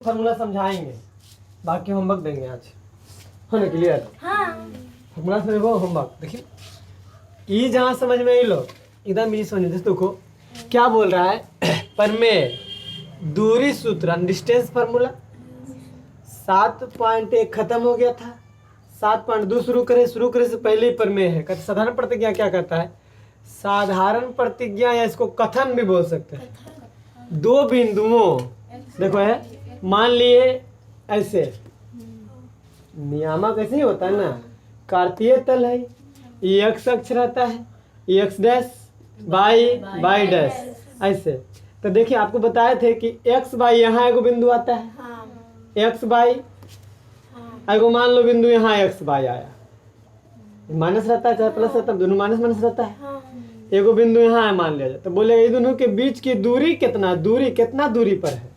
Formula समझाएंगे, बाकी homework देंगे आज। है ना क्लियर? हाँ। फॉर्मूला समझ वो होमवर्क देखिए। ई जहाँ समझ में आई लो एकदम ई समझ देखो क्या बोल रहा है। प्रमेय दूरी सूत्र डिस्टेंस फार्मूला 7.1 खत्म हो गया था, 7.2 शुरू करे से पहले ही प्रमेय है। साधारण प्रतिज्ञा क्या कहता है? साधारण प्रतिज्ञा या इसको कथन भी बोल सकते हैं। दो बिंदुओं देखो है, मान लिए ऐसे नियामक ऐसे ही होता है ना, कार्तीय तल है, ये एक्स अक्ष रहता है, ये एक्स डैश बाई डैश ऐसे। तो देखिए आपको बताए थे कि एक्स बाई यहाँ एगो बिंदु आता है, एक्स बाई एगो मान लो बिंदु यहाँ एक्स बाई आया, माइनस रहता है चाहे प्लस रहता है, दोनों माइनस माइनस रहता है। एगो बिंदु यहाँ है मान लिया जाए, तो बोले ये दोनों के बीच की दूरी कितना दूरी पर है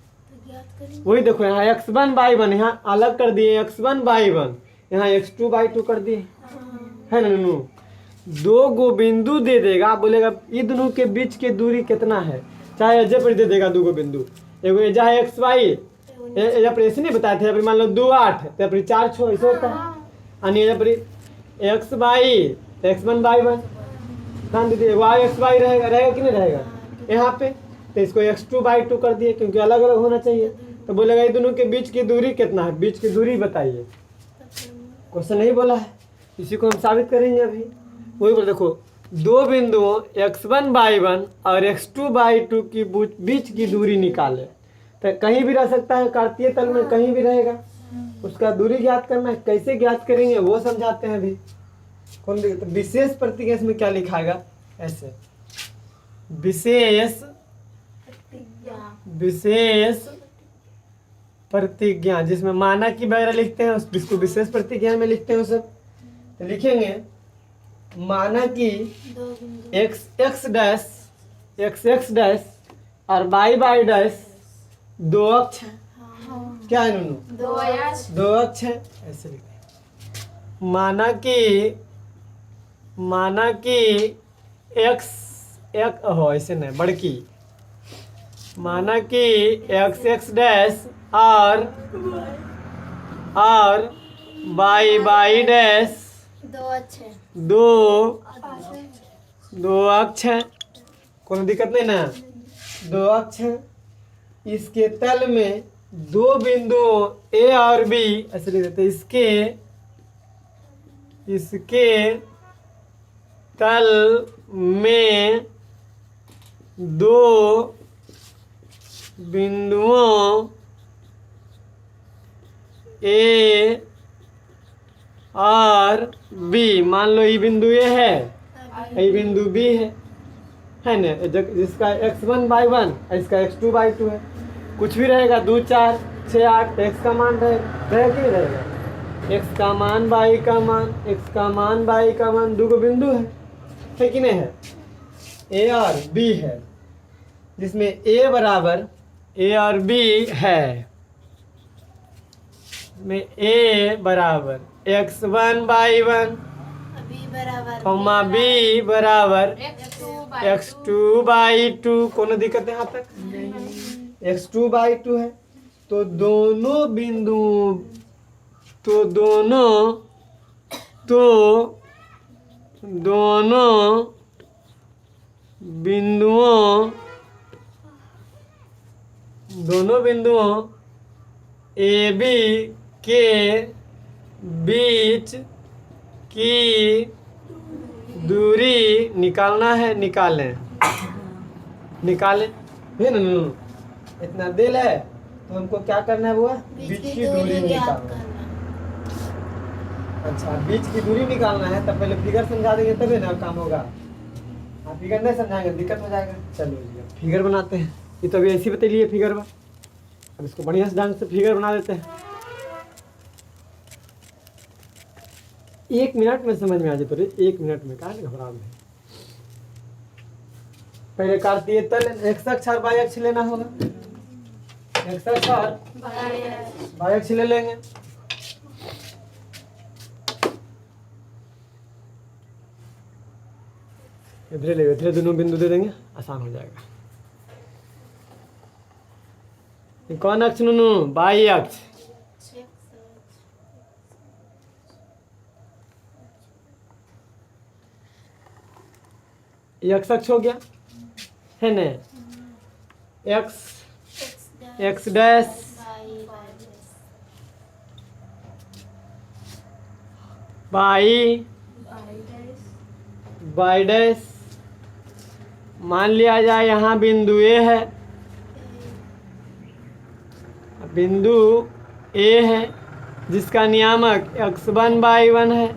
वही देखो। यहाँ x1/1 यहाँ अलग कर दिए, x1/1 यहाँ x2/2 कर दिए, है ना नूनू। दो गो बिंदु दे देगा, बोलेगा ये दोनों के बीच की दूरी कितना है, चाहे एजे पर दे देगा दो गो बिंदु। एगो एजा है एक्स वाई, एजा पर ऐसे नहीं बताए थे, मान लो 2 8 तो पर 4 6 ऐसे होता है। और एजा पर एक्स बाई तो x1/1 ध्यान दीजिए, वाई एक्स वाई रहेगा कि नहीं रहेगा यहाँ पे, तो इसको x2/2 कर दिए क्योंकि अलग अलग होना चाहिए। तो बोलेगा ये दोनों के बीच की दूरी कितना है, बीच की दूरी बताइए। क्वेश्चन नहीं बोला है, इसी को हम साबित करेंगे अभी। वही बोल देखो, दो बिंदुओं x1/1 और x2/2 की बीच की दूरी निकाले। तो कहीं भी रह सकता है, कार्तीय तल में कहीं भी रहेगा, उसका दूरी ज्ञात करना है। कैसे ज्ञात करेंगे वो समझाते हैं अभी। कौन देखते? विशेष प्रतिज्ञा इसमें क्या लिखाएगा ऐसे, विशेष प्रतिज्ञा, जिसमें माना की वगैरह लिखते हैं जिसको विशेष प्रतिज्ञा में लिखते हैं सब। तो लिखेंगे माना की एक्स डैश और बाई डैश दो अक्ष है। क्या है नूनू? दो अक्ष है, ऐसे लिखते हैं। माना की एक्स ऐसे नहीं बड़की, माना कि एक्स डैश और बाई डैश दो अक्ष है, कोई दिक्कत नहीं ना, दो अक्ष है। इसके तल में दो बिंदु ए और बी ऐसे लिख देते, इसके तल में दो बिंदुओं ए और बी, मान लो ये बिंदु ए है, ये बिंदु बी है ना, जिसका x1/1 इसका x2/2 है। कुछ भी रहेगा, 2 4 6 8 x का मान रहेगा कि नहीं रहेगा, x का मान बाई का मान, x का मान बाई का मान, दो गो बिंदु है कि नहीं है, ए और बी है, जिसमें ए बराबर ए और बी है, में ए बराबर x1/1 कॉमा बी बराबर x2/2। कोनो दिक्कत है यहाँ तक? x2/2 है। तो दोनों बिंदुओं ए बी के बीच की दूरी निकालना है, निकालें है ना। इतना दिल है तो हमको क्या करना है, वो बीच की दूरी निकालना है। अच्छा, बीच की दूरी निकालना है, तब पहले फिगर समझा देंगे तभी ना काम होगा। आप फिगर नहीं समझाएंगे दिक्कत हो जाएगा। चलो फिगर बनाते हैं, ये तो अभी ऐसे ही बता फिगर में, अब इसको बढ़िया से ढंग से फिगर बना देते हैं। 1 मिनट में समझ में आ जाए तो 1 मिनट में, कहा घबरा में। पहले कार्तीय तल एक्स अक्ष और बाई अक्ष लेना होगा, एक्स अक्ष और बाई अक्ष ले लेंगे। इधर दोनों बिंदु दे देंगे, आसान हो जाएगा। ये कौन अक्ष नुनू? बाई अक्ष। ये एक्स अक्ष हो गया है न। X dash by by dash. मान लिया जाए यहाँ बिंदु ए है, बिंदु ए है जिसका नियामक x1 y1 है।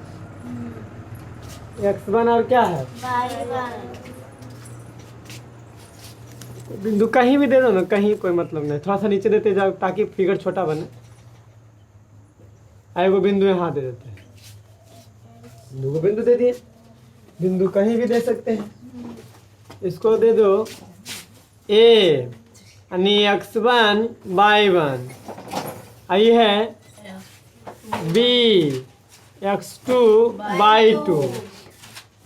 x1 और क्या है? बिंदु कहीं भी दे दो ना, कहीं कोई मतलब नहीं, थोड़ा सा नीचे देते जाओ ताकि फिगर छोटा बने। आए वो बिंदु यहाँ दे देते हैं, बिंदु को बिंदु दे दिए। बिंदु कहीं भी दे सकते हैं। इसको दे दो a यानी x1 y1, आई है b x2 y2।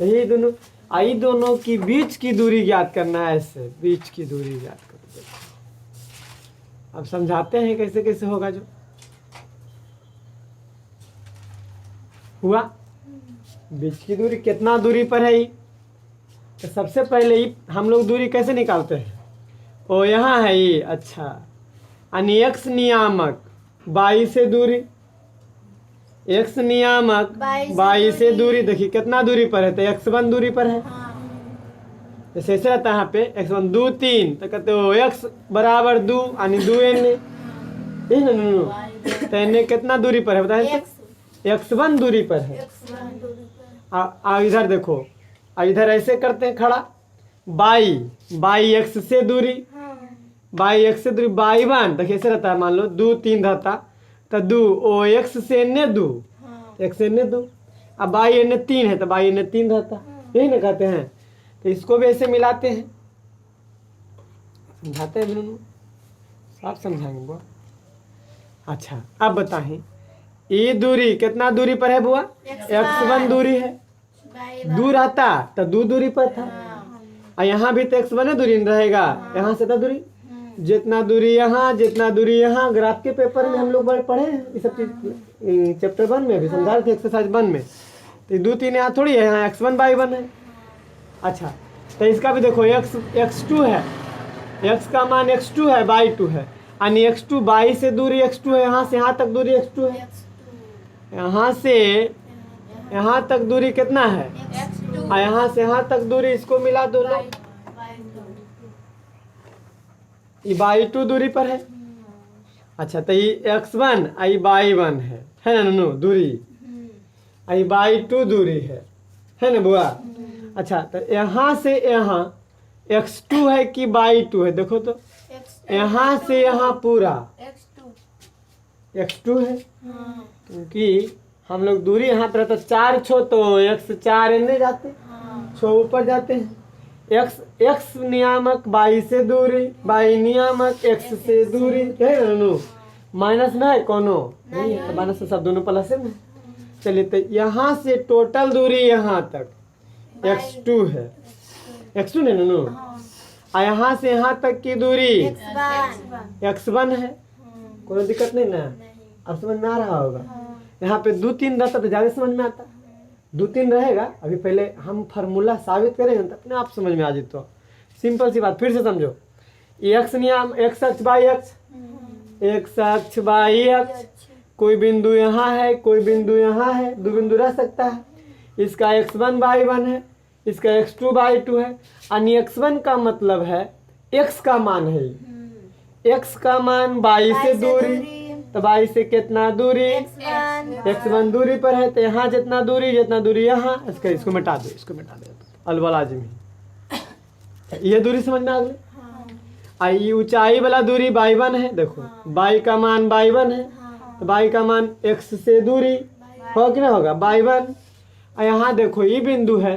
यही दोनों, आई दोनों की बीच की दूरी ज्ञात करना है। ऐसे बीच की दूरी ज्ञात कर। अब समझाते हैं कैसे कैसे होगा। जो हुआ बीच की दूरी कितना दूरी पर है? तो सबसे पहले ही हम लोग दूरी कैसे निकालते हैं? ओ यहाँ है ये। अच्छा, यानी एक्स नियामक बाई से दूरी, एक्स नियामक बाई से दूरी। देखिए कितना दूरी पर है? तो x1 दूरी पर है। जैसे ऐसे रहता है यहाँ पे x1 2 3, तो कहते हो x बराबर 2 यानी 2 n। तो n कितना दूरी पर है बताए? x1 दूरी पर है। इधर देखो, इधर ऐसे करते हैं खड़ा, बाई x से दूरी, बाई x से दूरी y1। देखिए ऐसे रहता है, मान लो 2 3 रहता तो 2 ओ x से n 2, x n 2। अब बाई n 3 है तो बाई n 3 रहता, यही ना कहते हैं। तो इसको भी ऐसे मिलाते हैं, समझाते हैं दोनों, साफ समझाएंगे बुआ। अच्छा अब बताएं, ये दूरी कितना दूरी पर है बुआ? x1 दूरी है। दूर आता तो 2 दूरी पर था, और यहाँ भी तो x1 दूरी रहेगा। यहाँ से तो दूरी, जितना दूरी यहाँ जितना दूरी यहाँ। ग्राफ के पेपर में हम लोग बड़े पढ़े हैं ये सब चीज, चैप्टर 1 में भी समझा रहे थे, एक्सरसाइज 1 में। तो 2 3 यहाँ थोड़ी है, यहाँ x1 y1 है। अच्छा तो इसका भी देखो, x2 है, x का मान x2 है, y2 है, यानी x2 बाई से दूरी x2 है। यहाँ से यहाँ तक दूरी x2 है। यहाँ से यहाँ तक दूरी कितना है? और यहाँ से यहाँ तक दूरी, इसको मिला दो लोग, ये y2 दूरी पर है। अच्छा तो ये x1 आई y1 है ना ननू दूरी, आई y2 दूरी है ना बुआ। अच्छा तो यहाँ से यहाँ x2 है कि y2 है? देखो तो यहाँ से यहाँ पूरा x2 है, क्योंकि हम लोग दूरी यहाँ पर तो 4 छो तो x 4 n जाते, छो ऊपर जाते हैं। x नियामक बाई से दूरी, बाई नियामक x से दूरी है ना। माइनस ना है कोनो नहीं है, माइनस सब दोनों प्लस है ना। चलिए तो यहाँ से टोटल दूरी यहाँ तक x2 है, x2 नहीं नू। और यहाँ से यहाँ तक की दूरी x1 है। कोई दिक्कत नहीं ना, अब समझ में आ रहा होगा। यहाँ पे 2 3 रहता तो ज़्यादा समझ में आता, 2 3 रहेगा। अभी पहले हम फार्मूला साबित करेंगे तो अपने आप समझ में आ जाए। सिंपल सी बात, फिर से समझो। एक्स नियम, एक्स अक्ष बाई अक्ष, एक्स अक्ष बाई अक्ष। कोई बिंदु यहाँ है, कोई बिंदु यहाँ है, 2 बिंदु रह सकता है। इसका x1 y1 है, इसका x2 y2 है। यानी x1 का मतलब है x का मान है, x का मान बाई से दूरी, तो बाई से कितना दूरी? x1 दूरी पर है। तो यहाँ जितना दूरी यहाँ, इसको मिटा दो, इसको मिटा दो, अलवा लाजिमी। ये दूरी समझ में आ गई। आई ऊंचाई वाला दूरी y1 है। देखो y का मान y1 है, तो y का मान x से दूरी होगा कि ना होगा y1। और यहाँ देखो ये बिंदु है,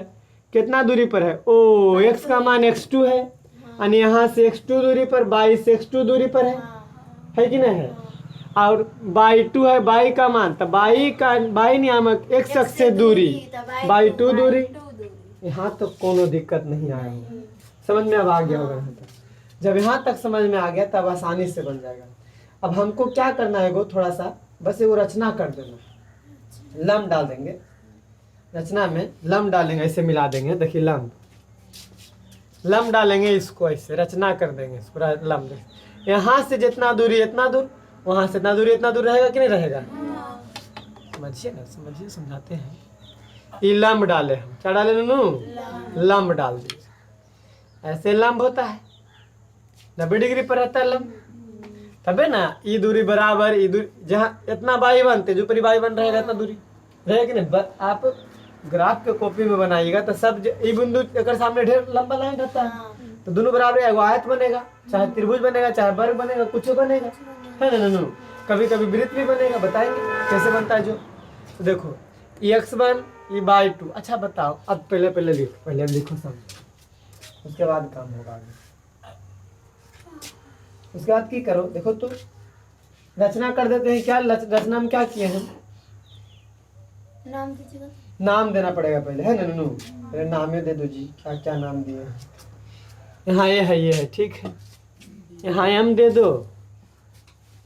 कितना दूरी पर है? ओ x का मान x2 है, यानी यहाँ से x2 दूरी पर, y से x2 दूरी पर है कि नहीं है। और y2 है, y का मान, तो y नियामक x अक्ष से दूरी, y2 दूरी। यहाँ तो कोनो दिक्कत नहीं आया होगा, समझ में अब आ गया होगा। यहाँ तक जब यहाँ तक समझ में आ गया तब आसानी से बन जाएगा। अब हमको क्या करना है गो, थोड़ा सा बस वो रचना कर देना है। लम डाल देंगे, रचना में लम डालेंगे, ऐसे मिला देंगे। देखिए लम डालेंगे, इसको ऐसे रचना कर देंगे, इसको लम देंगे। यहाँ से जितना दूरी इतना दूर, वहाँ से इतना दूरी इतना दूर रहेगा कि नहीं रहेगा? समझिए ना, समझिए, समझाते हैं। ये लंब डाले हम, क्या डाले नूनू? लंब डाल दीजिए। ऐसे लंब होता है, 90 डिग्री पर रहता है लंब, तबे ना ये दूरी बराबर, ये दूरी जहाँ इतना बाई बनते जो बाई बन रहेगा इतना दूरी रहेगा कि नहीं? आप ग्राफ के कॉपी में बनाइएगा तो सब ये बिंदु एक सामने ढेर लंबा लाइन रहता है, तो दोनों बराबर एगो आयत बनेगा, चाहे त्रिभुज बनेगा, चाहे वर्ग बनेगा, कुछ बनेगा, है ना नूनू? कभी कभी वृत्त भी बनेगा, बताएंगे कैसे बनता है जो। तो देखो ये x1 ये y2। अच्छा बताओ, अब पहले लिखो, पहले लिखो सब, उसके बाद काम होगा आगे। उसके बाद की करो, देखो तो रचना कर देते हैं। क्या रचना में क्या किए हम? नाम दीजिएगा। नाम देना पड़ेगा पहले, है ना नूनू? पहले नाम ही दे दो जी, क्या क्या नाम दिए? यहाँ ये है, ठीक है। यहाँ m दे दो,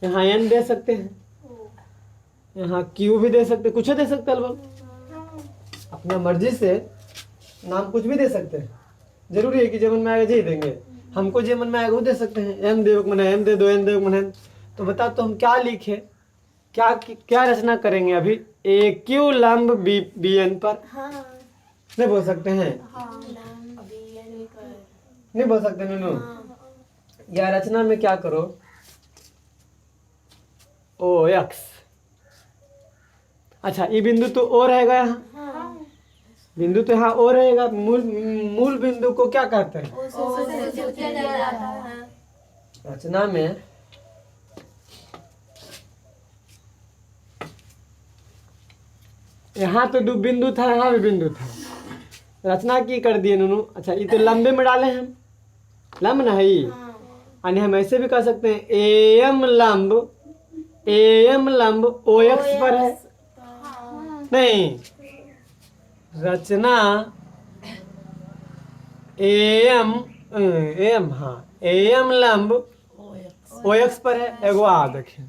यहाँ n दे सकते हैं, यहाँ q भी दे सकते, कुछ दे सकते हैं, अपना मर्जी से नाम कुछ भी दे सकते हैं। जरूरी है कि जो मन में आएगा जी देंगे, हमको जो मन में आएगा वो दे सकते हैं। m दे मैंने m दे दो, n दे मैंने। तो बता तो हम क्या लिखे, क्या रचना करेंगे अभी? ए क्यू लंब बी एन पर। नहीं बोल सकते हैं? नहीं बोल सकते नूनू? या रचना में क्या करो, ओ एक्स। अच्छा ये बिंदु तो ओ रहेगा, यहाँ बिंदु तो यहाँ ओ रहेगा। मूल बिंदु को क्या कहते हैं? रचना में यहाँ तो दो बिंदु था, यहाँ भी बिंदु था, रचना की कर दिए नूनू। अच्छा ये तो लंबे में डाले हम, लंब ना है ये, यानी हम ऐसे भी कर सकते हैं एम लंब ओ एक्स पर है। नहीं, रचना एम लंब ओ एक्स पर है। एगो आ देखिए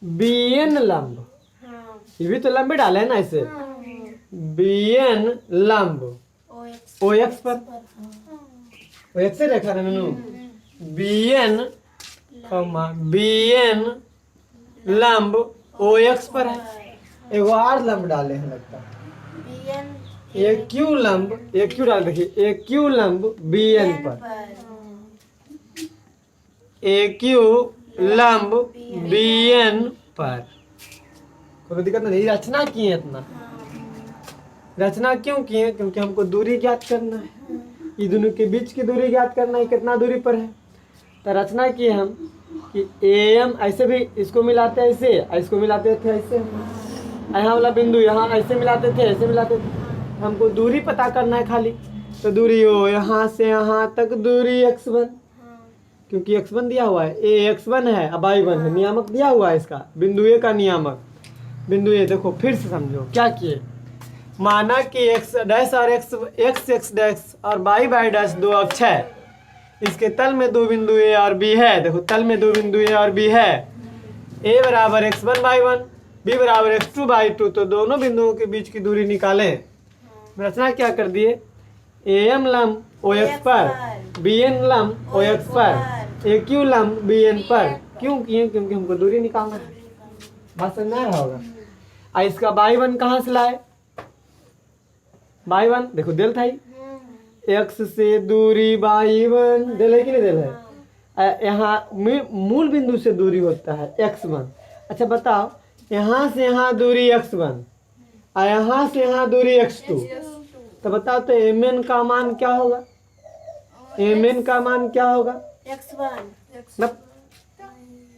बी एन लंब, ये भी तो लंबे डाले है ना, ऐसे बी एन लंब ओ एक्स पर, ओ एक्स से रेखा नूनू। बी एन लंब ओ एक्स पर है। एगो आर लंब डाले हैं लगता है, ए क्यू डाल, देखिए ए क्यू लंब बी एन पर, ए क्यू लंब बी एन पर। कोई दिक्कत नहीं। रचना की है इतना, रचना क्यों की है? क्योंकि हमको दूरी ज्ञात करना है, ये दोनों के बीच की दूरी ज्ञात करना है, कितना दूरी पर है। तो रचना की हम कि एम ऐसे भी इसको मिलाते हैं, ऐसे इसको मिलाते थे, ऐसे यहाँ वाला बिंदु यहाँ ऐसे मिलाते थे, ऐसे मिलाते थे। हमको दूरी पता करना है खाली, तो दूरी हो यहाँ से यहाँ तक दूरी x1, क्योंकि x1 दिया हुआ है, ए x1 है, अब y1 है, नियामक दिया हुआ है इसका, बिंदु ए का नियामक। बिंदु ए देखो फिर से समझो क्या किए। माना कि x डैश और x डैश और y डैश दो अक्ष है, इसके तल में दो बिंदु ए और बी है। देखो तल में दो बिंदु ए और बी है, a बराबर x1 y1, b बराबर x2 y2। तो दोनों बिंदुओं के बीच की दूरी निकालें। रचना क्या कर दिए, एम लंब ओ एक्स पर, बी एन लंब ओ एक्स पर, ए क्यू लंब बी एन पर। क्यों किए? क्योंकि हमको दूरी निकालना है। बात समझ में आ रहा होगा। इसका y1 कहाँ से लाए? y1 देखो दिल था ही, x से दूरी y1 दिल है कि नहीं दिल है? यहाँ मूल बिंदु से दूरी होता है x1। अच्छा बताओ, यहाँ से यहाँ दूरी x1 और यहाँ से यहाँ दूरी x2, तो बताओ तो mn का मान क्या होगा? mn का मान क्या होगा? मतलब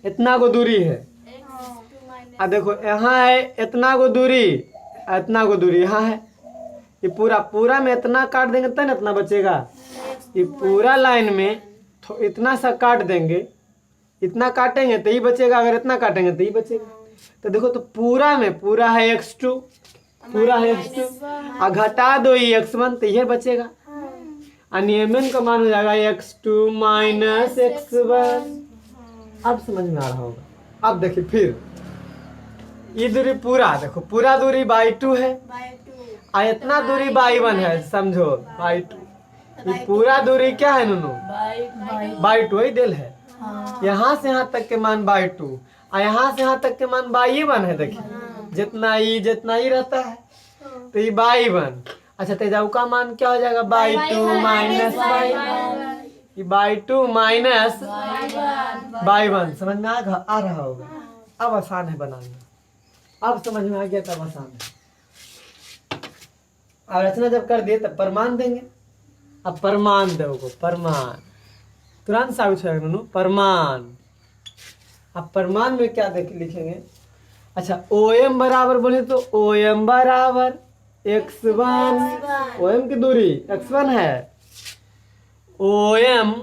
इतना को दूरी है। देखो यहाँ है इतना को दूरी, इतना को दूरी यहाँ है। ये पूरा में इतना काट देंगे तब इतना बचेगा। ये पूरा लाइन में इतना सा काट देंगे, इतना काटेंगे तो ही बचेगा, अगर इतना काटेंगे तो ही बचेगा। तो देखो तो पूरा में पूरा है x2, पूरा है x2 और घटा दो ये x1 तो यह बचेगा। mn का मान हो जाएगा x2 माइनस x1। अब समझ में आ रहा होगा। अब देखिए फिर ये दूरी पूरा देखो, पूरा दूरी बाई 2 है, बाय 2 और इतना दूरी बाई 1 है, समझो बाई 2। ये पूरा दूरी क्या है नूनू? बाई 2 ही दिल है। यहाँ से यहाँ तक के मान बाई 2 और यहाँ से यहाँ तक के मान बाई 1 है। देखिए जितना ही रहता है तो ये बाई 1। अच्छा तेजाऊ का मान क्या हो जाएगा? By 2 minus by 1। ये बाई 2 माइनस बाई 1 समझ में आ रहा होगा। अब आसान है बनाना, अब समझ में आ गया तब आसान है। अब रचना जब कर दिए तब प्रमाण देंगे। अब प्रमाण दोगे, प्रमाण तुरंत साबित हो जाएगा। प्रमाण, अब प्रमाण में क्या लिखेंगे? अच्छा OM बराबर बोले तो OM बराबर x1, OM की दूरी x1 है, OM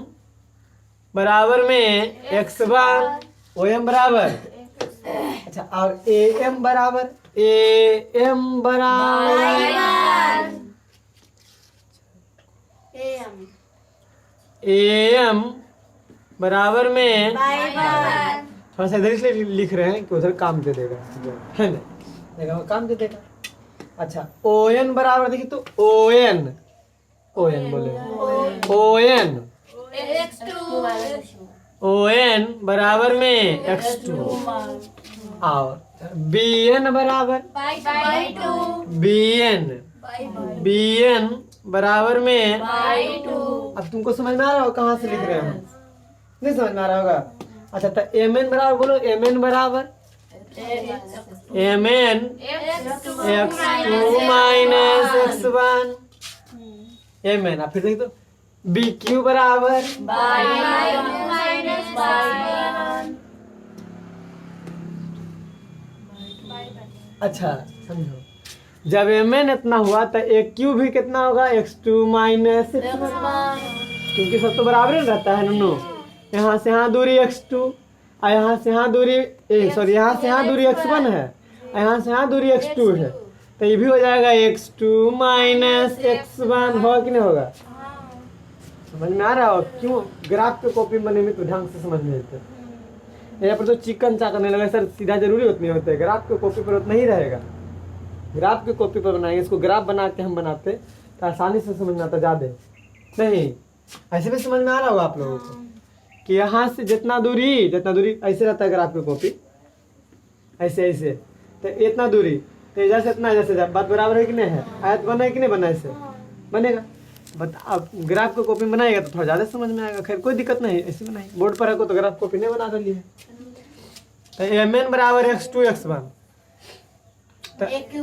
बराबर में x1, OM बराबर। अच्छा और AM बराबर AM बराबर में थोड़ा सा इधर इसलिए लिख रहे हैं कि उधर काम दे देगा, है ना? देखा वो काम दे देगा। अच्छा ON बराबर देखिए तो ON बोले ON बराबर में x2 और BN बराबर BN बराबर में अब तुमको समझ में आ रहा हो कहाँ से लिख रहे हो? नहीं समझ में आ रहा होगा। अच्छा तो MN बराबर बोलो, MN बराबर MN x2 minus x1 MN। अब फिर देखिए तो BQ बराबर अच्छा समझो, जब MN इतना हुआ तो AQ भी कितना होगा? x2 माइनस x1, क्योंकि सब तो बराबर ही रहता है नूनू। यहाँ से यहाँ दूरी x2 और यहाँ से यहाँ दूरी यहाँ से यहाँ दूरी x1 है और यहाँ से यहाँ दूरी x2 है, तो ये भी हो जाएगा x2 माइनस x1। होगा कि नहीं होगा? समझ में आ रहा हो? क्यों ग्राफ पे कॉपी बने तो ढंग से समझ में आते। यहाँ पर तो चिकन चाकन नहीं लगा सर, सीधा जरूरी उतनी होता है, ग्राफ के कॉपी पर उतना ही रहेगा। ग्राफ के कॉपी पर बनाएंगे, इसको ग्राफ बना के हम बनाते तो आसानी से समझ में आता। ज़्यादा नहीं ऐसे भी समझ में आ रहा होगा आप लोगों को कि यहाँ से जितना दूरी ऐसे रहता है ग्राफ की कॉपी, ऐसे तो इतना दूरी तो जैसे इतना जैसे बात बराबर है कि नहीं है? आयत बना है कि नहीं बना? ऐसे बनेगा। अब ग्राफ की कॉपी बनाएगा तो थोड़ा ज़्यादा समझ में आएगा। खैर कोई दिक्कत नहीं, ऐसे बनाइए। बोर्ड पर रखो तो ग्राफ कॉपी नहीं बना रही है। तो MN बराबर x2 x1 तो AQ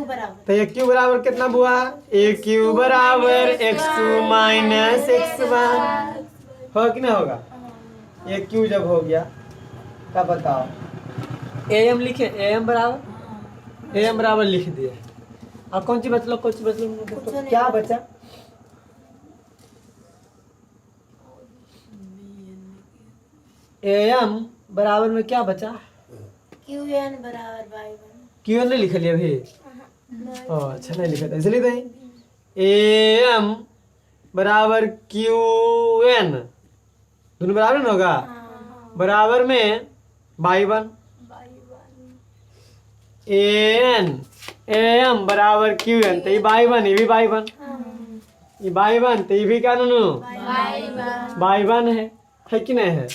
बराबर कितना हुआ? AQ बराबर x2 माइनस x1। होगा कि नहीं होगा? AQ जब हो गया तब बताओ AM लिखे, AM बराबर लिख दिए। अब कौन सी बचलो तो क्या बचा? AM बराबर में क्या बचा? QN बराबर बाई 1। क्यों नहीं लिख लिया अभी? अच्छा नहीं लिखा था इसलिए नहीं। AM बराबर QN दोनों बराबर ना होगा? बराबर में बाई 1। AM बराबर QN तो ये बाई 1, ये भी बाई 1, ये बाई 1 तो ये भी क्या नूनू? बाई 1 है कि नहीं है?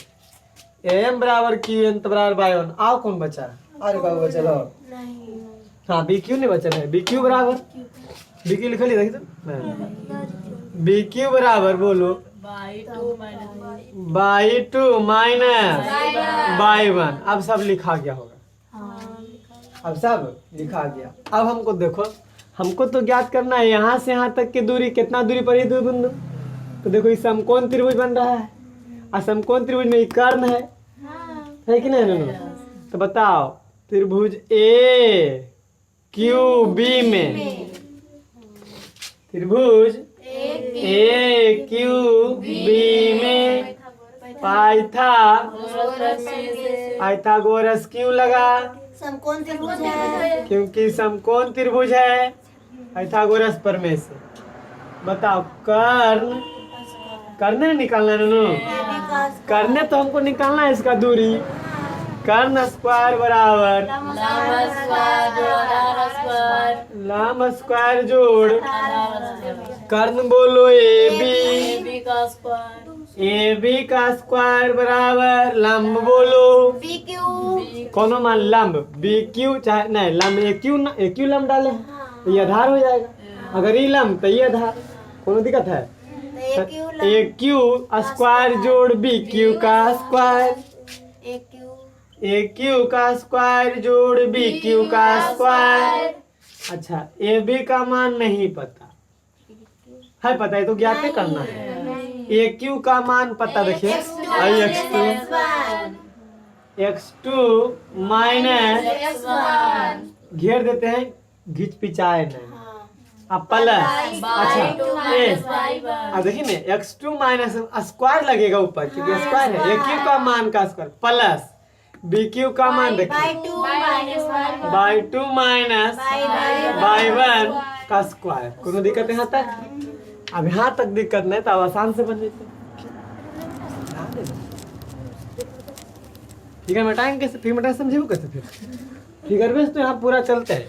AM बराबर QN तो बराबर बाई 1। आओ कौन बचा? अरे बाबू चलो हाँ BQ नहीं बचा है। BQ बराबर BQ लिख लिया देखिए तो BQ बराबर बोलो बाई 2 माइनस बाई 1। अब सब लिखा गया होगा, अब सब लिखा गया। अब हमको देखो, हमको तो ज्ञात करना है यहाँ से यहाँ तक की दूरी कितना दूरी पर दो बिंदु। तो देखो इस समकोण त्रिभुज बन रहा है और समकोण त्रिभुज में कर्ण है कि नहीं नूनू? तो बताओ त्रिभुज AQB में, त्रिभुज AQB में पाइथागोरस क्यों लगा? समकोण त्रिभुज है, क्योंकि समकोण त्रिभुज है पाइथागोरस प्रमेय से। बताओ कर्ण निकालना है नूनू? करने तो हमको निकालना है इसका दूरी, कर्ण स्क्वायर बराबर लंब स्क्वायर जोड़ आधार स्क्वायर लंब स्क्वायर जोड़ कर्ण बोलो ए बी का स्क्वायर ए बी का स्क्वायर बराबर लंब बोलो बी क्यू कोनो मान लंब बी क्यू चाहे नहीं लंब ए क्यू लंब डाले तो ये आधार हो जाएगा। अगर ये लंब तो ये आधार, कोनो दिक्कत है? ए क्यू स्क्वायर जोड़ बी क्यू का स्क्वायर ए क्यू का स्क्वायर जोड़ बी क्यू का स्क्वायर। अच्छा ए बी का मान नहीं पता है, पता है तो ज्ञात करना है। ए क्यू का मान पता देखिए एक्स टू माइनस घेर देते हैं घिच पिचाए नहीं अब प्लस। अच्छा देखिए ना एक्स टू माइनस स्क्वायर लगेगा ऊपर क्योंकि स्क्वायर है। ए क्यू का मान का स्क्वायर प्लस बी क्यू का मान देखिए by two minus by one का स्क्वायर। कोनो दिक्कत यहाँ तक? अब यहाँ तक दिक्कत नहीं तो अब आसान से बन जाते। फिगर मिटाएंगे कैसे? फिगर मिटाएंगे समझे कैसे? फिर फिगर बेस तो यहाँ पूरा चलता है।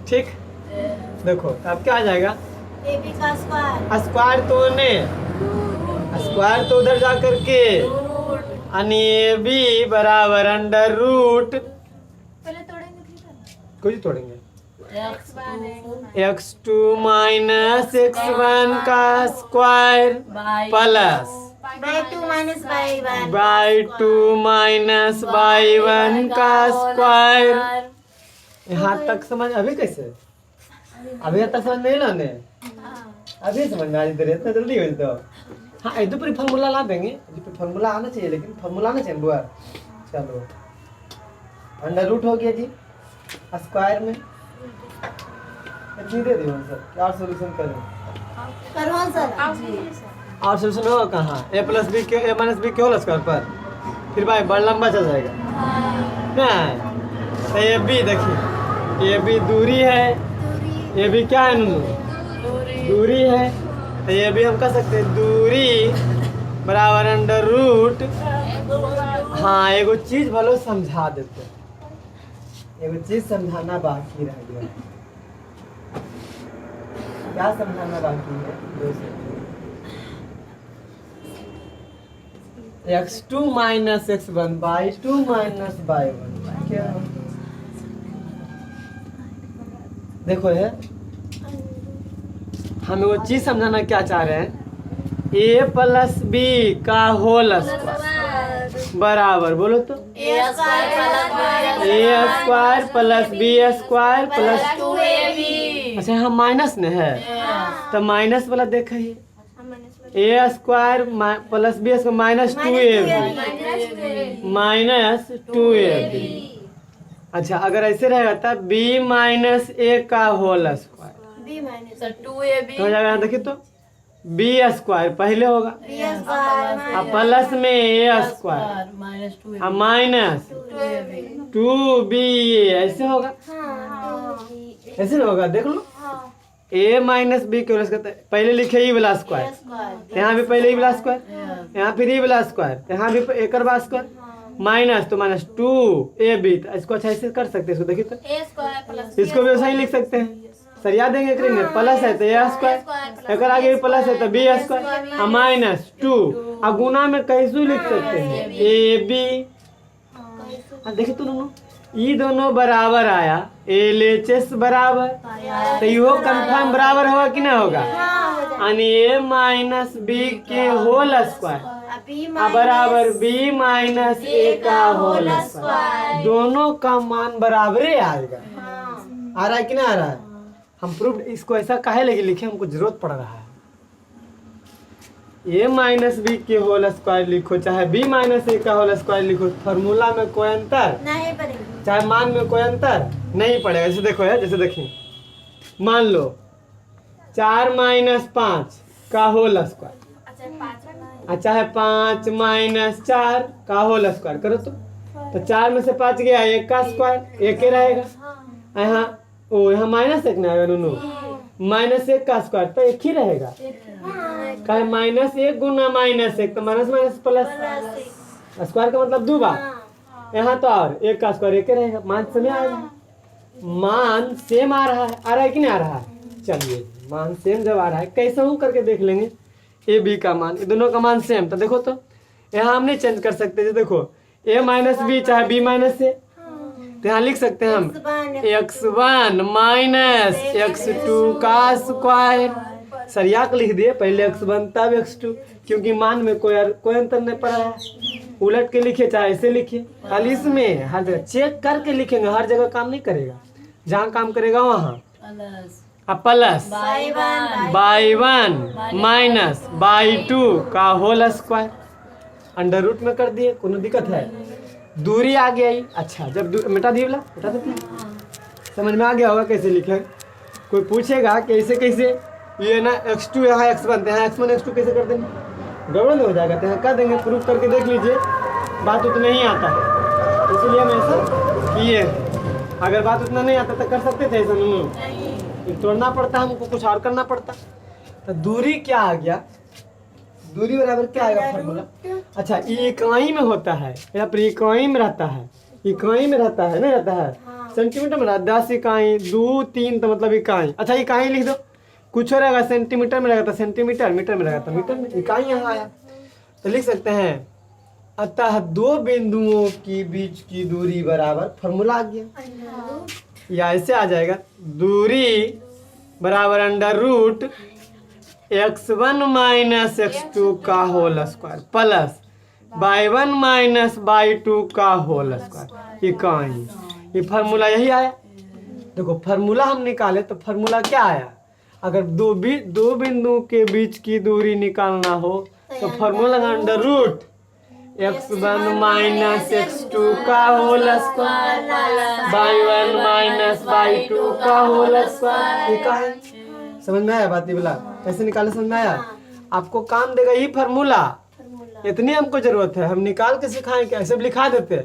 ठीक देखो अब क्या आ जाएगा? ए बी का स्क्वायर स्क्वायर तो ने स्क्वायर तो उधर जा करके अनि ए बी बराबर अंडर रूट पहले तोड़ेंगे कुछ तोड़ेंगे x two minus x one का square plus y two minus y two minus by one का स्क्वायर। यहाँ तक समझ अभी कैसे? अभी यहाँ तक समझ नहीं लाने अभी समझ में आ जाते इतना जल्दी हो जाता। हाँ इधर पर फॉर्मूला ला देंगे, फॉर्मूला आना चाहिए लेकिन फॉर्मूला आना चाहिए बुआ। चलो अंडर रूट हो गया जी स्क्वायर में इतनी दे दी सर। क्या सोल्यूशन करें? करो सर और सोल्यूशन होगा कहाँ? A plus b q a minus b q whole square पर फिर भाई बड़ा लंबा चल जाएगा ना। तो ये बी देखिए ये बी दूरी है, ये भी क्या है नूनू? दूरी है। तो ये भी हम कह सकते हैं दूरी बराबर अंडर रूट। हाँ एगो चीज भलो समझा देते, एगो चीज समझाना बाकी रह गया। क्या समझाना बाकी है? X two minus x one Y two minus by one क्या देखो है हम वो चीज समझाना क्या चाह रहे हैं। ए प्लस बी का होल स्क्वायर बराबर बोलो तो a square plus b square plus 2ab। अच्छा हम माइनस में है तो माइनस वाला देखा ही a square plus b square minus 2ab minus 2ab। अच्छा अगर ऐसे रहेगा तब बी माइनस ए का होल स्क्वायर बी माइनस हो जाएगा। देखिए तो बी स्क्वायर पहले होगा अब प्लस में ए स्क्वायर अब माइनस 2b ऐसे होगा। ऐसे ना होगा देख लो ए माइनस बी के पहले लिखे ई वाला स्क्वायर यहाँ भी पहले ई वाला स्क्वायर यहाँ फिर ई वाला स्क्वायर यहाँ भी एक स्क्वायर माइनस तो माइनस 2ab। इसको अच्छा ऐसे कर सकते हैं इसको देखिए तो इसको भी वैसा ही लिख सकते हैं सरिया देंगे करेंगे प्लस है तो ए स्क्वायर एक आगे प्लस है तो बी स्क्वायर और माइनस 2 और गुना में कैसे लिख सकते हैं ए बी। देखिए तो दोनों ये दोनों बराबर आया LHS बराबर तो यो कंफर्म बराबर होगा कि ना होगा यानी ए माइनस बी के होल स्क्वायर बराबर बी माइनस ए का होल स्क्वायर। दोनों का मान बराबर ही आएगा। आ रहा है कि ना आ रहा है? हम प्रूफ इसको ऐसा काहे लगे लिखे हमको जरूरत पड़ रहा है। ए माइनस बी के होल स्क्वायर लिखो चाहे बी माइनस ए का होल स्क्वायर लिखो फार्मूला में कोई अंतर नहीं पड़ेगा चाहे मान में कोई अंतर नहीं पड़ेगा। जैसे देखो है जैसे देखिए मान लो 4 माइनस 5 का होल स्क्वायर चाहे 5 माइनस 4 का होल स्क्वायर करो तो 4 में से 5 गया 1 का स्क्वायर 1 ही रहेगा। यहाँ ओ यहाँ माइनस 1 ना आएगा नूनू -1 का स्क्वायर तो एक ही रहेगा। का है -1 गुना -1 तो माइनस माइनस प्लस, स्क्वायर का मतलब 2 बार। यहाँ तो और 1 का स्क्वायर 1 रहेगा। मान समय आएगा, मान सेम आ रहा है कि नहीं आ रहा है? चलिए मान सेम जब आ रहा है कैसे हूँ करके देख लेंगे। ए बी का मान, ये दोनों का मान सेम, तो देखो तो यहाँ हम नहीं चेंज कर सकते। देखो a माइनस बी चाहे b माइनस ए, तो यहाँ लिख सकते हैं हम x1 माइनस x2 का स्क्वायर। सरिया के लिख दिए, पहले x1 तब x2, क्योंकि मान में कोई अंतर नहीं पड़ा है। उलट के लिखिए चाहे ऐसे लिखिए, खाली इसमें हर जगह चेक करके लिखेंगे, हर जगह काम नहीं करेगा। जहाँ काम करेगा वहाँ प्लस y1 माइनस y2 का होल स्क्वायर अंडर रूट में कर दिए। कोनो दिक्कत है? दूरी आ गई। अच्छा जब मिटा दिए बोला, मिटा देते समझ में आ गया होगा कैसे लिखे। कोई पूछेगा कैसे कैसे, ये ना x2 यहाँ x1 यहाँ x1 x2 कैसे कर देंगे, गड़बड़ हो जाएगा। तो यहाँ कर देंगे, प्रूफ करके देख लीजिए। बात उतना नहीं आता है इसलिए हम ऐसा किए। अगर बात उतना नहीं आता तो कर सकते थे ऐसा नहीं, तोड़ना पड़ता हमको, कुछ और करना पड़ता। तो दूरी क्या आ गया, दूरी बराबर क्या आएगा फॉर्मूला? अच्छा ये इकाई में होता है या फिर इकाई में रहता है? इकाई में रहता है, नहीं रहता है सेंटीमीटर में। 10 इकाई 2 3 तो मतलब इकाई। अच्छा इकाई लिख दो, कुछ हो रहेगा सेंटीमीटर में रहेगा तो सेंटीमीटर, मीटर में रहेगा तो मीटर में। इकाई यहाँ आया तो लिख सकते हैं अतः दो बिंदुओं के बीच की दूरी बराबर, फॉर्मूला आ गया। या ऐसे आ जाएगा दूरी बराबर under root x1 minus x2 का whole square plus y1 minus y2 का होल स्क्वायर इकाई। ये फार्मूला यही आया। देखो फार्मूला हम निकाले तो फार्मूला क्या आया? अगर दो बिंदुओं के बीच की दूरी निकालना हो तो formula under root x1 minus x2 का whole square y1 minus y2 का होल स्क्वायर इकाई। समझ में आया बात? बोला कैसे निकाले, समझ में आया? आपको काम देगा ही फार्मूला, इतनी हमको जरूरत है। हम निकाल के सिखाएं क्या, ऐसे लिखा देते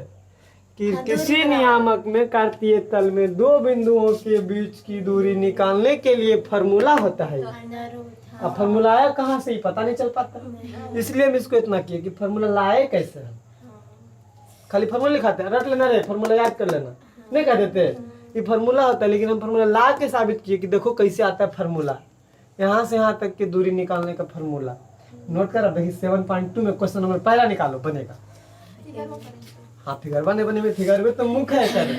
कि किसी नियामक में कार्तीय तल में दो बिंदुओं के बीच की दूरी निकालने के लिए फार्मूला होता है। अब फार्मूला आया कहाँ से ही पता नहीं चल पाता, इसलिए हम इसको इतना किए कि फार्मूला लाए कैसे। खाली फार्मूला लिखाते हैं, रट लेना रे, फार्मूला याद कर लेना, नहीं कह देते ये फार्मूला होता है। लेकिन हम फार्मूला ला के साबित किए कि देखो कैसे आता है फार्मूला, यहाँ से यहाँ तक की दूरी निकालने का फार्मूला। नोट कर, देखिए 7.2 में क्वेश्चन नंबर पहला निकालो, बनेगा। हाँ फिगर बने में, फिगर में तो मुख है सर,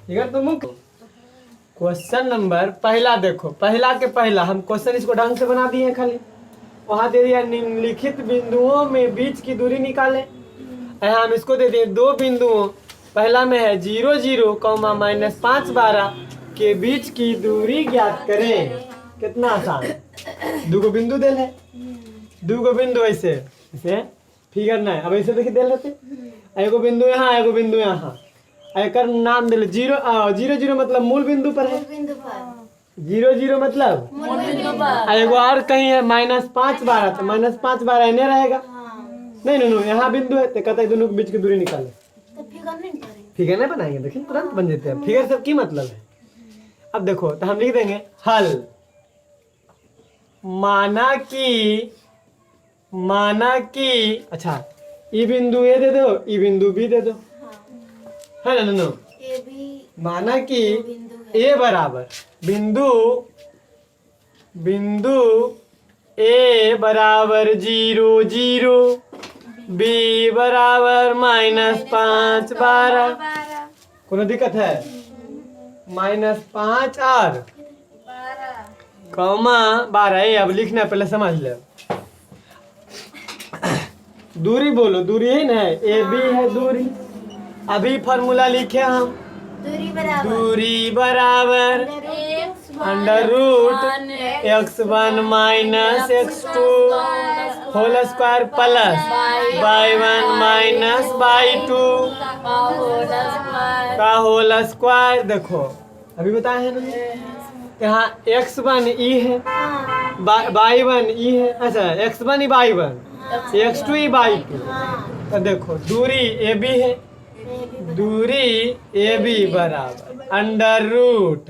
फिगर तो मुख। क्वेश्चन नंबर पहला देखो, पहला के पहला हम क्वेश्चन इसको ढंग से बना दिए। खाली वहां दे दिया निम्नलिखित बिंदुओं में बीच की दूरी निकाले। यहाँ हम इसको दे दिए दो बिंदुओं, पहला में है 0 0, -5 12 के बीच की दूरी ज्ञात करें। कितना आसान, दो बिंदु दे ले, दो बिंदु ऐसे फिगर ना है। अब ऐसे देखिए दे लेते, एगो बिंदु यहाँ एगो बिंदु यहाँ, एक नाम दे ले 0 0 मतलब मूल बिंदु पर है, 0 0 मतलब एगो और कहीं है -5 12 तो -5 12 इन्हें रहेगा। नहीं यहाँ बिंदु है तो कहता है दोनों के बीच की दूरी निकाले। फिगर नहीं बनाएंगे, देखिए तुरंत बन जाते हैं फिगर। सब की मतलब है। अब देखो तो हम लिख देंगे हल। माना कि अच्छा ई बिंदु ए दे दो, ई बिंदु बी दे दो, है ना? माना कि ए बराबर बिंदु ए बराबर 0 0, बी बराबर -5 12। कोनो दिक्कत है? -5 और -12। अब लिखना पहले समझ ले। दूरी बोलो, दूरी है ना, ए बी है दूरी। अभी फार्मूला लिखे हम, दूरी बराबर under root x1 minus x2 whole square plus y1 minus y2 का होल स्क्वायर। देखो अभी बताए हैं ना, यहाँ x1 ई है, y1 ई है, अच्छा x1 ई y1, x2 ई y2। तो देखो दूरी ए बी है, दूरी ए बी बराबर अंडर रूट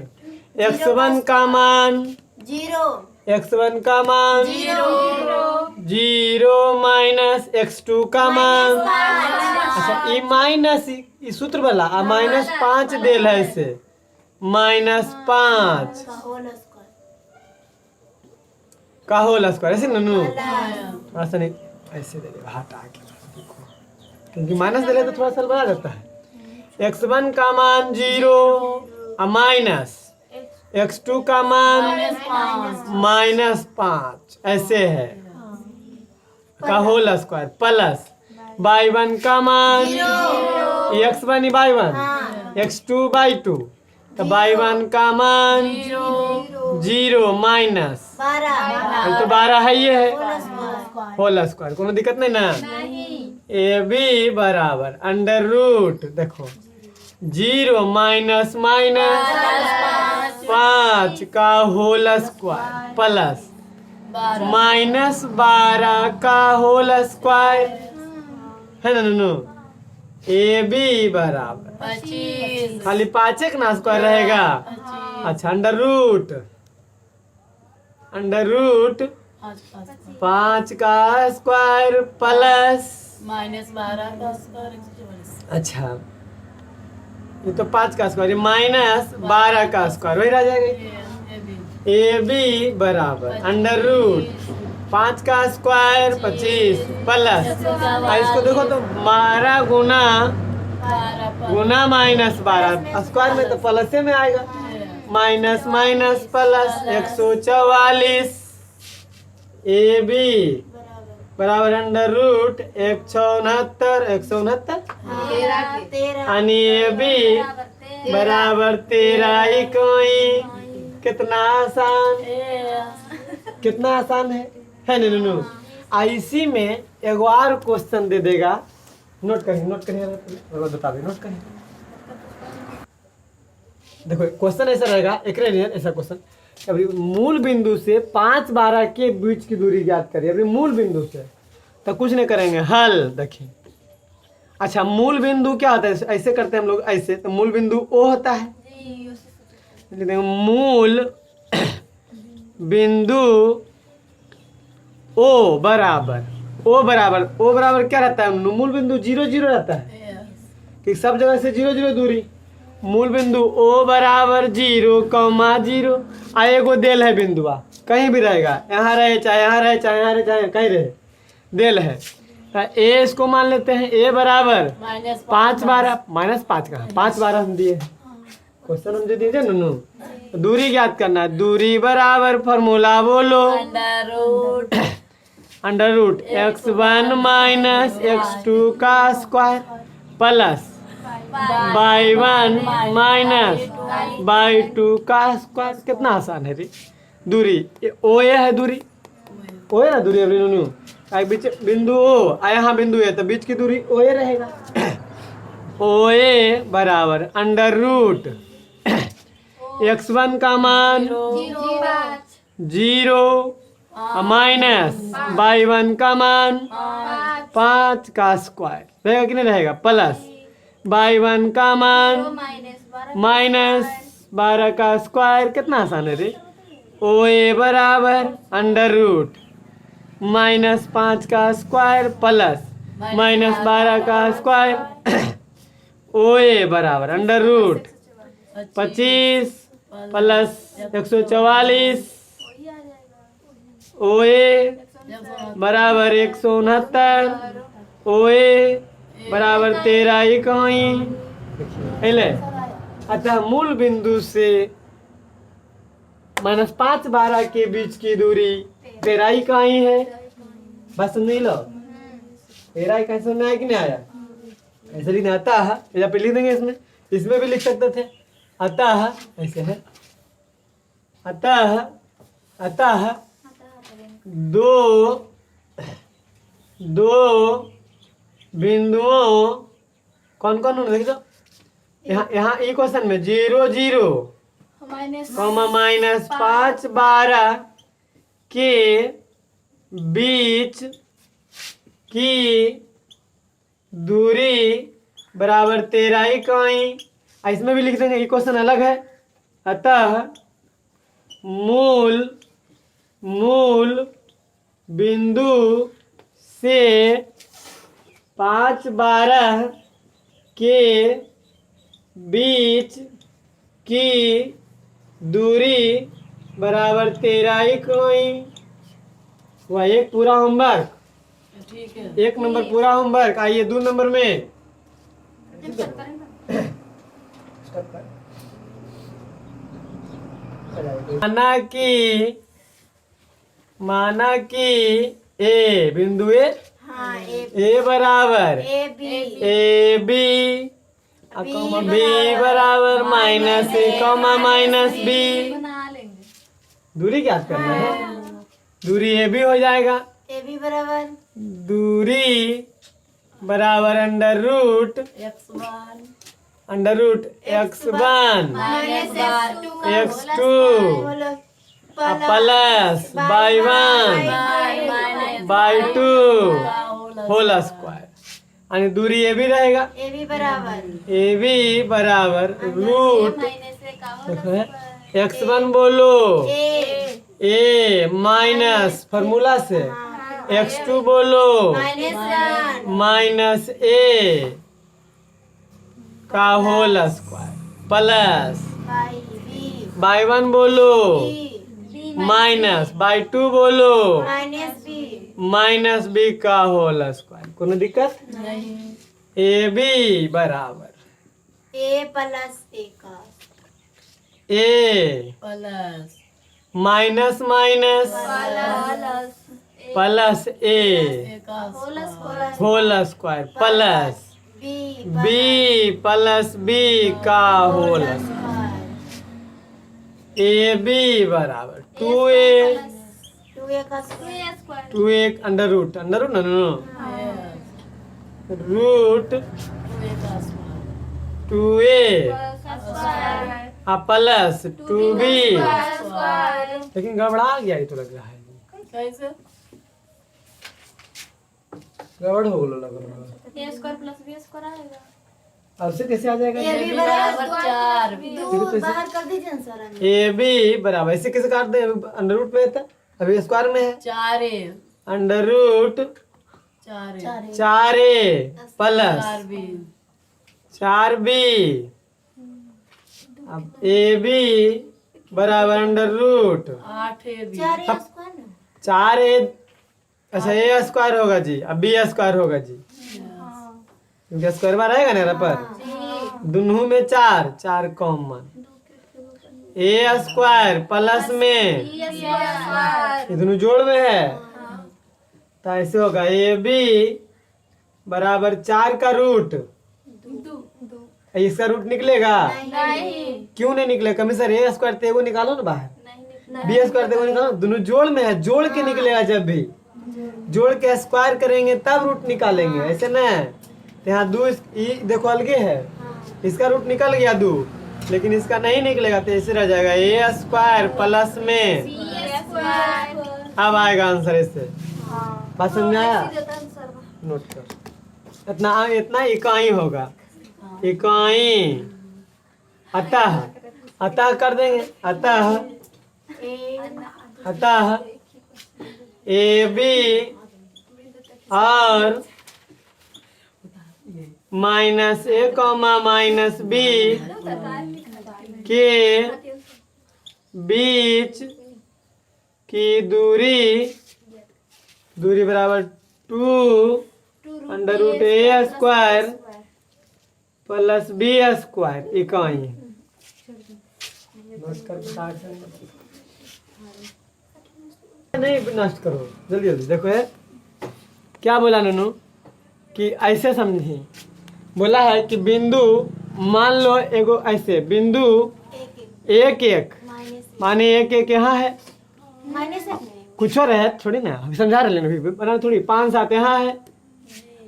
x1 का मान 0 x1 का मान 0 माइनस x2 का मान। अच्छा ये माइनस ये सूत्र वाला -5 देल है इसे -5 का होल स्क्वायर ऐसे ननू ऐसा नहीं ऐसे दे देगा हटा के देखो क्योंकि माइनस दे तो थोड़ा सा बड़ा रहता है। x1 का मान 0 माइनस x2 का मान -5 ऐसे है का होल स्क्वायर प्लस y1 का मान x1 y1 x2/2 तो y1 का मान 0 माइनस 12 है ये है होल स्क्वायर कोनो दिक्कत नहीं ना। ए बी बराबर अंडर रूट देखो 0 माइनस 5 का होल स्क्वायर प्लस -12 का होल स्क्वायर है ना ननू। ए बी बराबर 25 खाली 5 का ना स्क्वायर रहेगा। अच्छा अंडर रूट 5 का स्क्वायर प्लस -12 का स्क्वायर 144। अच्छा ये तो 5 का स्क्वायर -12 का स्क्वायर वही रह जाएगा। ए बी बराबर अंडर रूट 5 का स्क्वायर 25 प्लस इसको देखो तो 12 गुना -12 स्क्वायर में तो प्लस में आएगा माइनस प्लस 144 ए बी बराबर अंडर रूट 169 आणि ए बी बराबर 13 इकाई। कितना आसान है ना ननू। आईसी में एगो और क्वेश्चन दे देगा नोट करिए बता दे नोट करिए। देखो क्वेश्चन ऐसा रहेगा एक ऐसा क्वेश्चन अभी मूल बिंदु से 5 12 के बीच की दूरी ज्ञात करिए। अभी मूल बिंदु से तो कुछ नहीं करेंगे हल देखिए। अच्छा मूल बिंदु क्या होता है ऐसे करते हैं हम लोग ऐसे तो मूल बिंदु ओ होता है। मूल बिंदु ओ बराबर क्या रहता है मूल बिंदु 0 0 रहता है कि सब जगह से 0 0 दूरी। मूल बिंदु ओ बराबर 0,0 आ एगो देल है बिंदुआ कहीं भी रहेगा यहाँ रहे चाहे यहाँ रहे चाहे यहाँ रहे चाहे कहीं रहे देल है। ए इसको मान लेते हैं ए बराबर 5 12 -5 कहाँ 5 12 हम दिए क्वेश्चन हम जो दिए ननू। दूरी ज्ञात करना है दूरी बराबर फॉर्मूला बोलो under root x1 minus x2 का square plus y1 minus y2 का स्क्वायर। कितना आसान है रे दूरी ओ ए है दूरी ओ है ना दूरी अभी ननू बीच बिंदु ओ यहाँ बिंदु ए तो बीच की दूरी ओ ए रहेगा। ओ ए बराबर अंडर रूट x1 का मान 0 माइनस y1 का मान 5 का स्क्वायर रहेगा कि नहीं रहेगा प्लस y1 का मान -12 का स्क्वायर। कितना आसान है रे ओ ए बराबर अंडर रूट -5 का स्क्वायर प्लस -12 का स्क्वायर। ओ ए बराबर अंडर रूट 25 प्लस 144 ओ ए बराबर 169 ओ ए बराबर 13 इकाई। अतः मूल बिंदु से -5 12 के बीच की दूरी 13 इकाई है। बस नहीं लो 13 इकाई सुनना है कि नहीं आया ऐसे लिखना आता है या पे लिख देंगे इसमें भी लिख सकते थे। अतः ऐसे है अतः दो बिंदुओं कौन देख दो यहाँ ई क्वेश्चन में 0 0 -5 12 के बीच की दूरी बराबर 13 इकाई। इसमें भी लिख देंगे ये क्वेश्चन अलग है। अतः मूल बिंदु से 5-12 के बीच की दूरी बराबर 13 इकाई। वह एक पूरा होमवर्क, ठीक है। 1 नंबर पूरा होमवर्क। आइए 2 नंबर में माना कि ए बिंदु हाँ ए बराबर A B A B B बराबर minus A comma minus B. बना लेंगे। दूरी क्या करना है? दूरी ए बी हो जाएगा। ए बी बराबर दूरी बराबर under root x1 minus x2 plus y1 by 2 whole square. आणि दूरी ए बी रहेगा। ए बी बराबर ए बी बराबर रूट देखो है x1 बोलो ए माइनस फॉर्मूला से x2 बोलो माइनस ए का होल स्क्वायर प्लस बाई 1 बोलो माइनस बाई 2 बोलो माइनस बी का होल स्क्वायर। कोनो दिक्कत नहीं। ए बी बराबर ए प्लस ए का a plus minus minus plus a whole square plus b plus b का होल स्क्वायर। ए बी बराबर 2a 2a under root root 2a plus 2b। लेकिन गड़बड़ा गया ये तो लग रहा है। कैसे? गड़बड़ हो गया लग रहा है। ए स्क्वायर प्लस बी स्क्वायर आएगा। अब से कैसे आ जाएगा? ए बी बराबर 4 बाहर कर दीजिए ना सर। ए बी बराबर इसे कैसे काट दे? अंडर रूट में था अभी स्क्वायर में है। 4a under root 4a plus 4b। अब ए बी बराबर अंडर रूट 8ab 4 ए अच्छा ए स्क्वायर होगा जी। अब बी स्क्वायर होगा जी क्योंकि स्क्वायर बार रहेगा ना यहाँ पर। दोनों में 4 कॉमन ए स्क्वायर प्लस में ये दोनों जोड़ में है तो ऐसे होगा ए बी बराबर 4 का रूट। इसका रूट निकलेगा? क्यों नहीं निकलेगा? कमी सर ए स्क्वायर तेगो निकालो ना बाहर बी स्क्वायर तेगो निकालो। दोनों जोड़ में है, जोड़ के निकलेगा। जब भी जोड़ के स्क्वायर करेंगे तब रूट निकालेंगे। ऐसे ना तो यहाँ 2 देखो अलगे है, इसका रूट निकल गया 2 लेकिन इसका नहीं निकलेगा तो ऐसे रह जाएगा ए स्क्वायर प्लस में। अब आएगा आंसर इससे। बात समझ में आया? नोट कर इतना इकाई होगा इकाई। अतः कर देंगे अतः ए बी और minus A comma minus B के बीच की दूरी बराबर 2 अंडर रूट ए स्क्वायर प्लस बी स्क्वायर इकाई। नहीं नष्ट करो जल्दी जल्दी। देखो है क्या बोला ननू कि ऐसे समझी। बोला है कि बिंदु मान लो एगो ऐसे बिंदु 1 माने 1 यहाँ है कुछ और है थोड़ी ना समझा रहे हैं बना थोड़ी 5 7 यहाँ है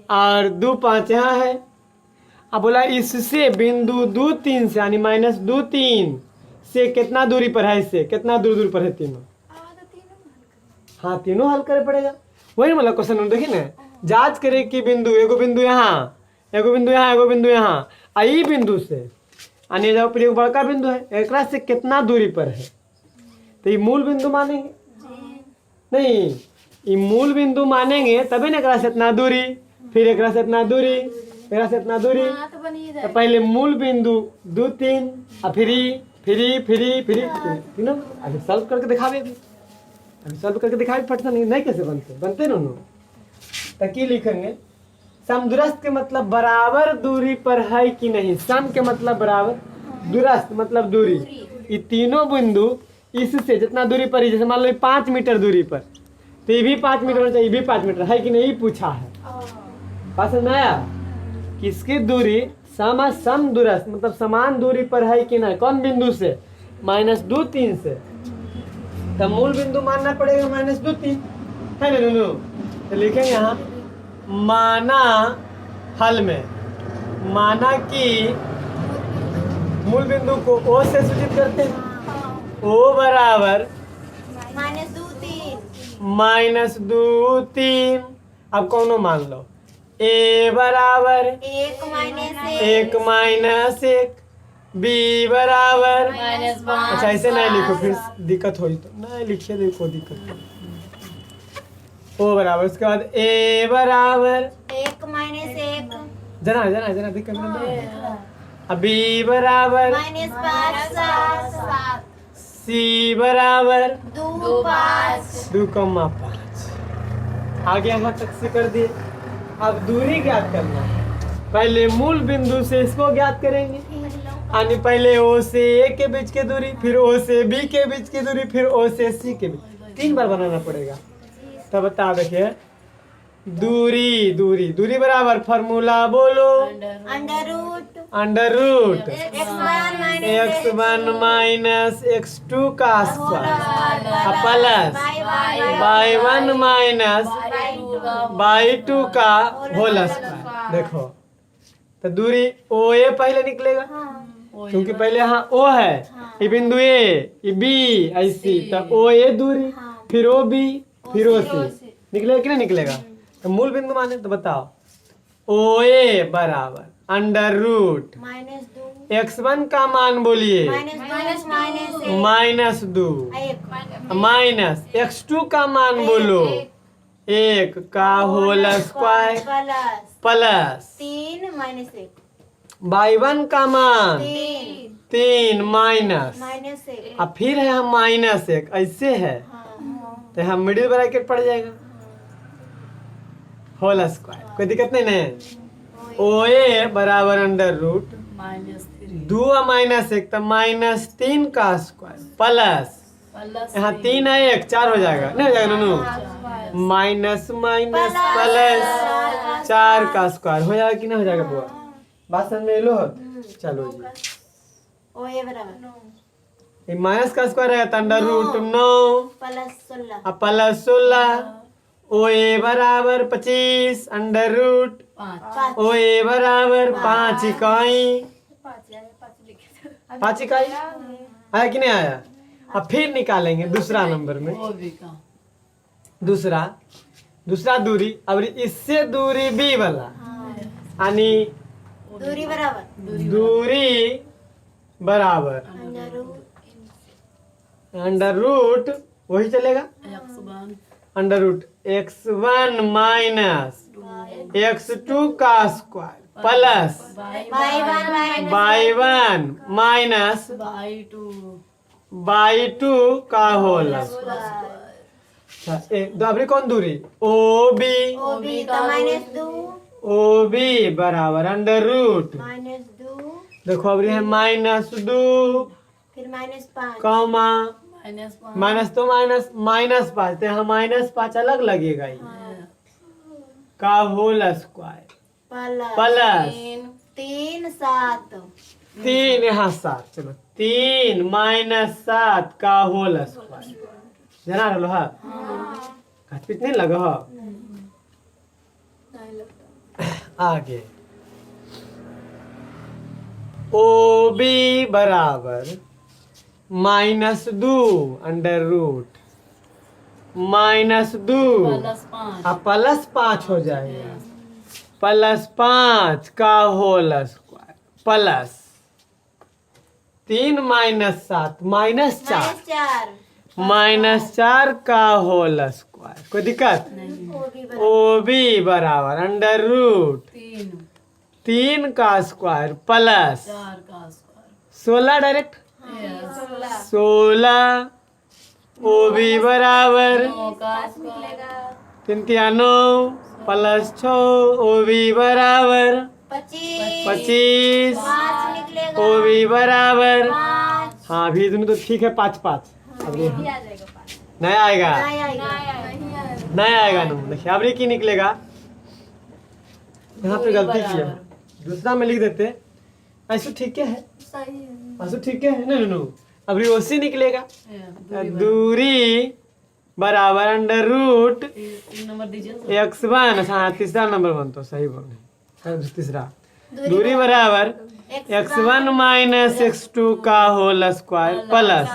और 2 5 यहाँ है। अब बोला इससे बिंदु 2 3 से यानी -2 3 से कितना दूरी पर है? इससे कितना दूर पर है? तीनों। हाँ तीनों हल करे पड़ेगा। वही मतलब क्वेश्चन देखिए ना जांच करे कि बिंदु एगो बिंदु यहाँ एगो बिंदु यहाँ एगो बिंदु यहाँ आई बिंदु से यानी जब एगो बड़का बिंदु है एक से कितना दूरी पर है तो ये मूल बिंदु मानेंगे नहीं, ये मूल बिंदु मानेंगे तभी ना एकरा से इतना दूरी, फिर एकरा से इतना दूरी, एकरा से इतना दूरी। तो पहले मूल बिंदु 2 3 और फिर तीनों अभी सॉल्व करके दिखावे, अभी सॉल्व करके दिखावे फट से नहीं कैसे बनते ना। तो की लिखेंगे समदूरस्थ के मतलब बराबर दूरी पर है कि नहीं। सम के मतलब बराबर, दूरस्थ मतलब दूरी। ये तीनों बिंदु इससे जितना दूरी पर ही, जैसे मान लो 5 मीटर दूरी पर, तो ये भी 5 मीटर होना चाहिए, ये भी 5 मीटर है कि नहीं पूछा है। पसंद आया? किसकी दूरी सम दूरस्थ मतलब समान दूरी पर है कि नहीं। कौन बिंदु से? -2 3 से। तो मूल बिंदु मानना पड़ेगा -2 3 है ना नूनू। तो लिखेंगे यहाँ माना, हल में माना कि मूल बिंदु को ओ से सूचित करते हैं। ओ बराबर -2 3। अब कौनो मान लो। ए बराबर 1 -1, बी बराबर अच्छा ऐसे नहीं लिखो फिर दिक्कत होगी, तो नहीं लिखिए देखो दिक्कत। ओ बराबर, उसके बाद ए बराबर 1 -1, जना दिक्कत नहीं। अब बी बराबर -5 7, सी बराबर 2 5। 2,5। आगे यहाँ तक से कर दिए। अब दूरी ज्ञात करना है। पहले मूल बिंदु से इसको ज्ञात करेंगे, यानी पहले ओ से ए के बीच की दूरी, फिर ओ से बी के बीच की दूरी, फिर ओ से सी के बीच, 3 बार बनाना पड़ेगा। तो बता देखिए दूरी बराबर फॉर्मूला बोलो। अंडर रूट x1 - x2 का स्क्वायर प्लस y1 - y2 का होल स्क्वायर। देखो तो दूरी ओ ए पहले निकलेगा, क्योंकि पहले यहाँ ओ है, ये बिंदु ए, ये बी, ऐसी। तो ओ ए दूरी, फिर ओ बी, फिर ओ सी निकलेगा कि नहीं निकलेगा। तो मूल बिंदु माने तो बताओ। ओ ए बराबर अंडर रूट x1 का मान बोलिए -2 माइनस x2 का मान बोलो 1 का होल स्क्वायर प्लस 3 -1, y1 का मान 3 माइनस, -1। अब फिर है हम -1 ऐसे है, तो हम मिडिल ब्रैकेट पड़ जाएगा होल स्क्वायर, कोई दिक्कत नहीं ना। ओ ए बराबर अंडर रूट -3 2 -1 तो -3 का स्क्वायर प्लस यहाँ 3 है 1 4 हो जाएगा, नहीं हो जाएगा नूनू। माइनस प्लस 4 का स्क्वायर हो जाएगा कि नहीं हो जाएगा बुआ? बात समझ में लो। चलो जी, ओ ए बराबर ये माइनस का स्क्वायर है तो अंडर रूट 9 +16 अब प्लस 16। ओ ए बराबर 25 अंडर रूट 5 ओ ए बराबर 5 इकाई 5 इकाई आया कि नहीं आया? अब फिर निकालेंगे दूसरा नंबर में, वो भी का दूसरा दूरी। अब इससे दूरी बी वाला, यानी दूरी बराबर अंडर रूट वही चलेगा, x1 under root x1 minus x2 का square plus y1 minus y2 का होल स्क्वायर। अच्छा तो अभी कौन दूरी? ओ बी ओ बी बराबर अंडर रूट, -2 देखो अब है -2 फिर -5 कॉमा -1 माइनस तो -5 तो यहाँ -5 अलग लगेगा ही का होल स्क्वायर प्लस 3 7 3 यहाँ 7, चलो 3 -7 का होल स्क्वायर जना रहो हा कच नहीं लगा हा। आगे ओ बी बराबर -2 अंडर रूट -2 +5 अब +5 हो जाएगा, +5 का होल स्क्वायर प्लस 3 - 7 -4 -4 का होल स्क्वायर। कोई दिक्कत? ओ बी बराबर अंडर रूट 3 का स्क्वायर प्लस 4 का square 16 direct yes 16 O B बराबर 9 का स्क्वायर 3 तिया 9 प्लस 6 ओ बी बराबर 25 निकलेगा। ओ बी बराबर 5 हाँ भी दोनों तो ठीक है 5 अब ये नहीं आएगा नहीं आएगा ना। देखिए अब ये की निकलेगा यहाँ पे गलती किया दूसरा में लिख देते ऐसे ठीक है ऐसे ठीक है नहीं नो अब ये ओसी निकलेगा दूरी बराबर अंडर रूट नंबर दीजिए x1 हाँ तीसरा नंबर बनता सही बोल तीसरा दूरी बराबर x1 माइनस x2 का whole square plus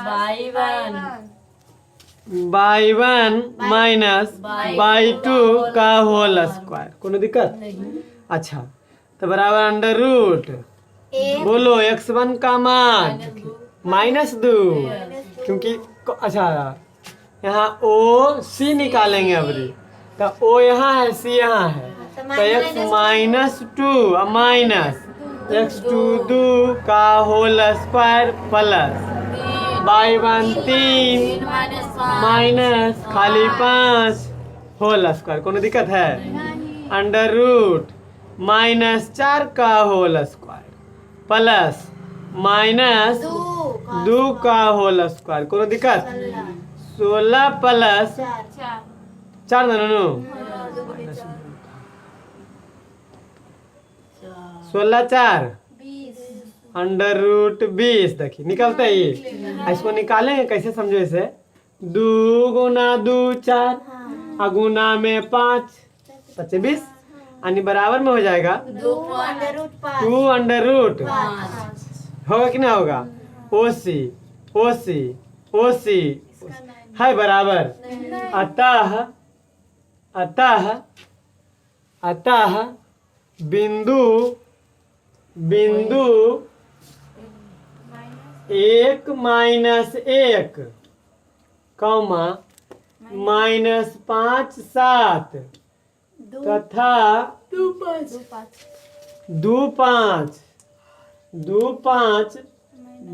y1 minus y2 का होल स्क्वायर कोनो दिक्कत? नहीं अच्छा तो बराबर अंडर रूट बोलो x1 का मान -2 क्योंकि अच्छा यहाँ ओ सी निकालेंगे अबरी तो ओ यहाँ है सी यहाँ है तो x -2 माइनस x2 2 का whole square plus y1 3 minus खाली 5 होल स्क्वायर कोनो दिक्कत है? अंडर रूट -4 का होल स्क्वायर प्लस -2 का होल स्क्वायर कोनो दिक्कत? 16 प्लस 4 ना 16 4 अंडर रूट 20 देखिए निकलता है ये इसको निकालेंगे कैसे समझो इसे 2 गुना 2 4 गुना में 5 25 यानी बराबर में हो जाएगा 2 अंडर रूट होगा कि ना होगा? ओसी ओसी ओसी है बराबर अतः अतः अतः बिंदु बिंदु 1 -1 कौमा -5 7 तथा 2 5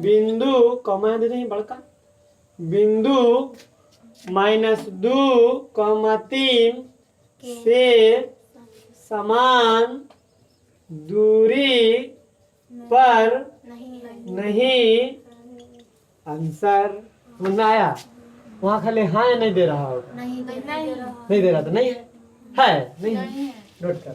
बिंदु कौमा दे दें बड़का बिंदु -2 3 से समान दूरी पर नहीं आंसर समझ में आया? वहाँ खाली हाँ नहीं दे रहा होगा नहीं दे रहा था नहीं है नहीं नोट कर